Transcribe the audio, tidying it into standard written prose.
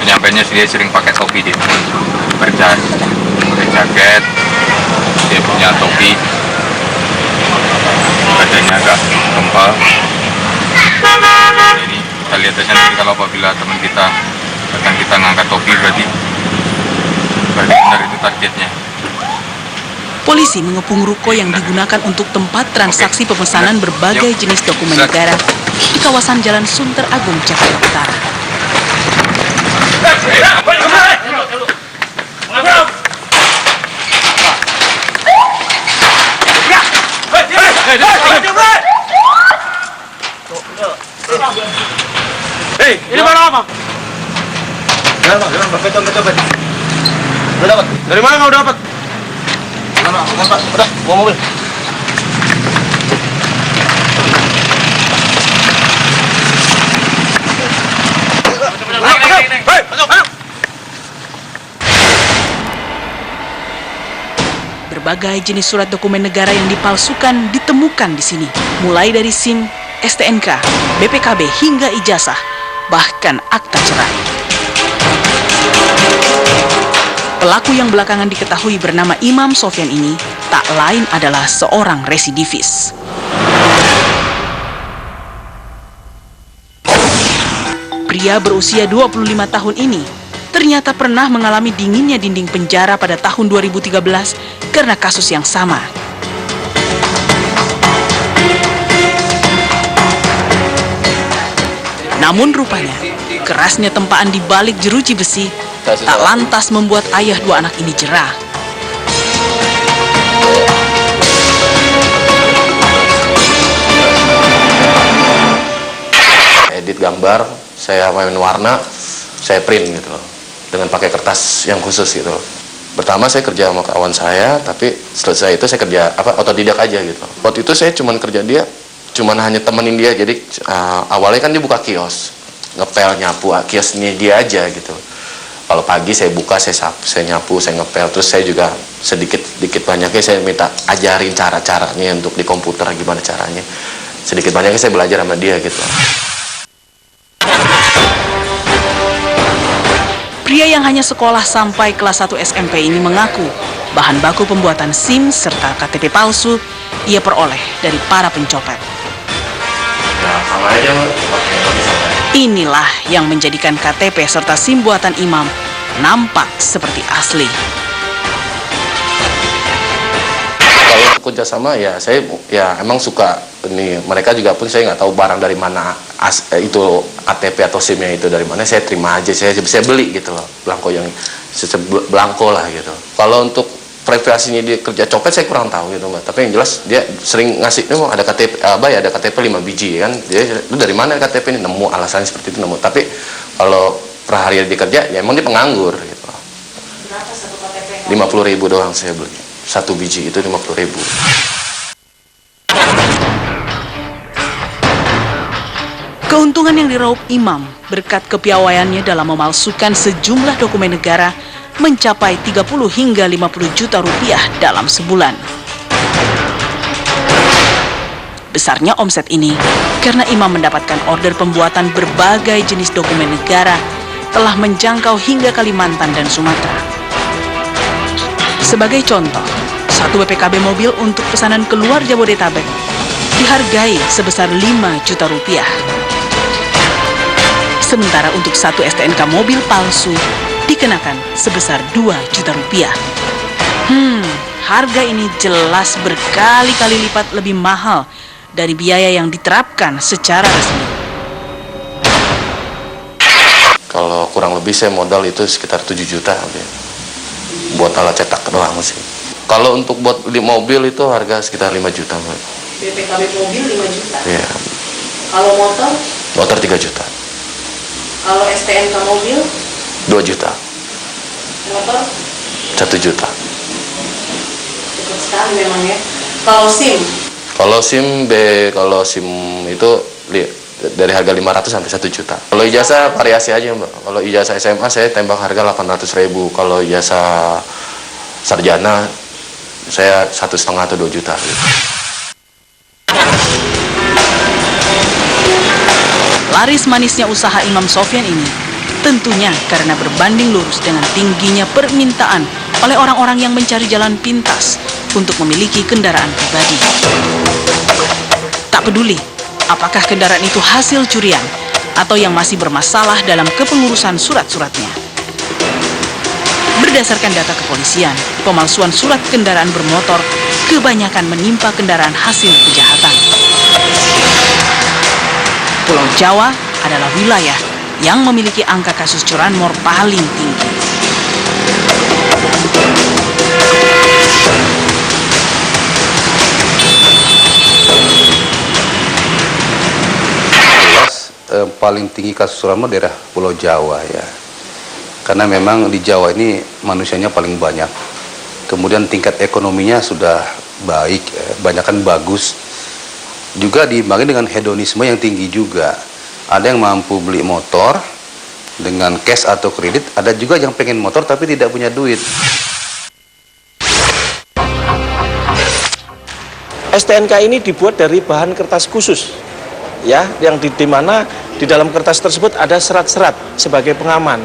penyampaiannya dia sering pakai topi dia, pakai jaket, dia punya topi, badannya agak gempal. Jadi kita lihat aja nanti kalau apabila teman kita akan kita ngangkat topi berarti benar itu targetnya. Polisi mengepung ruko yang digunakan untuk tempat transaksi pemesanan berbagai jenis dokumen negara di kawasan Jalan Sunter Agung, Jakarta Utara. Hei, ini barang apa? Betul. Udah dapat. Dari mana kau dapat? Udah, bawa mobil. Berbagai jenis surat dokumen negara yang dipalsukan ditemukan di sini, mulai dari SIM, STNK, BPKB hingga ijazah, bahkan akta cerai. Pelaku yang belakangan diketahui bernama Imam Sofyan ini tak lain adalah seorang residivis. Pria berusia 25 tahun ini ternyata pernah mengalami dinginnya dinding penjara pada tahun 2013 karena kasus yang sama. Namun rupanya, kerasnya tempaan di balik jeruji besi tak lantas membuat ayah dua anak ini jera. Edit gambar, saya main warna, saya print gitu loh, dengan pakai kertas yang khusus gitu loh. Pertama saya kerja sama kawan saya, tapi selesai itu saya kerja otodidak aja gitu. Waktu itu saya cuman kerja dia, cuman hanya temenin dia. Jadi awalnya kan dia buka kios, ngepel nyapu kiosnya dia aja gitu. Kalau pagi saya buka, saya nyapu, saya ngepel, terus saya juga sedikit banyaknya saya minta ajarin cara-caranya untuk di komputer gimana caranya. Sedikit banyaknya saya belajar sama dia gitu. Pria yang hanya sekolah sampai kelas 1 SMP ini mengaku bahan baku pembuatan SIM serta KTP palsu ia peroleh dari para pencopet. Nah, sama aja. Inilah yang menjadikan KTP serta SIM buatan Imam nampak seperti asli. Kalau untuk kerjasama ya saya emang suka ini, mereka juga pun saya nggak tahu barang dari mana itu KTP atau SIM-nya itu dari mana, saya terima aja, saya beli gitu loh, belangko yang belangko lah gitu. Kalau untuk privasinya dia kerja copet saya kurang tahu gitu Mbak, tapi yang jelas dia sering ngasih ada KTP ada KTP 5 biji kan, dia itu dari mana KTP ini, nemu alasannya seperti itu nemu. Tapi kalau per hari dia kerja ya emang dia penganggur gitu. Berapa satu KTP? 50.000 doang saya beli, satu biji itu 50.000. Keuntungan yang diraup Imam berkat kepiawaiannya dalam memalsukan sejumlah dokumen negara mencapai 30 hingga 50 juta rupiah dalam sebulan. Besarnya omset ini karena Imam mendapatkan order pembuatan berbagai jenis dokumen negara telah menjangkau hingga Kalimantan dan Sumatera. Sebagai contoh, satu BPKB mobil untuk pesanan keluar Jabodetabek dihargai sebesar 5 juta rupiah. Sementara untuk satu STNK mobil palsu dikenakan sebesar 2 juta rupiah. Harga ini jelas berkali-kali lipat lebih mahal dari biaya yang diterapkan secara resmi. Kalau kurang lebih saya modal itu sekitar 7 juta buat alat cetak doang sih. Kalau untuk buat mobil itu harga sekitar 5 juta. BPKB mobil 5 juta? Iya. Kalau motor? Motor 3 juta. Kalau STNK mobil? 2 juta. Motor? 1 juta. Cukup sekali memang ya. Kalau SIM? Kalau SIM itu dari harga 500 sampai 1 juta. Kalau ijazah variasi aja Mbak. Kalau ijazah SMA saya tembak harga 800.000. Kalau ijazah sarjana saya 1,5 atau 2 juta. Laris manisnya usaha Imam Sofyan ini Tentunya karena berbanding lurus dengan tingginya permintaan oleh orang-orang yang mencari jalan pintas untuk memiliki kendaraan pribadi. Tak peduli apakah kendaraan itu hasil curian atau yang masih bermasalah dalam kepengurusan surat-suratnya. Berdasarkan data kepolisian, pemalsuan surat kendaraan bermotor kebanyakan menimpa kendaraan hasil kejahatan. Pulau Jawa adalah wilayah yang memiliki angka kasus curanmor paling tinggi. Paling tinggi kasus curanmor daerah Pulau Jawa ya. Karena memang di Jawa ini manusianya paling banyak. Kemudian tingkat ekonominya sudah baik, banyakan bagus. Juga diimbangi dengan hedonisme yang tinggi juga. Ada yang mampu beli motor dengan cash atau kredit, ada juga yang pengen motor tapi tidak punya duit. STNK ini dibuat dari bahan kertas khusus, ya, yang di mana di dalam kertas tersebut ada serat-serat sebagai pengaman.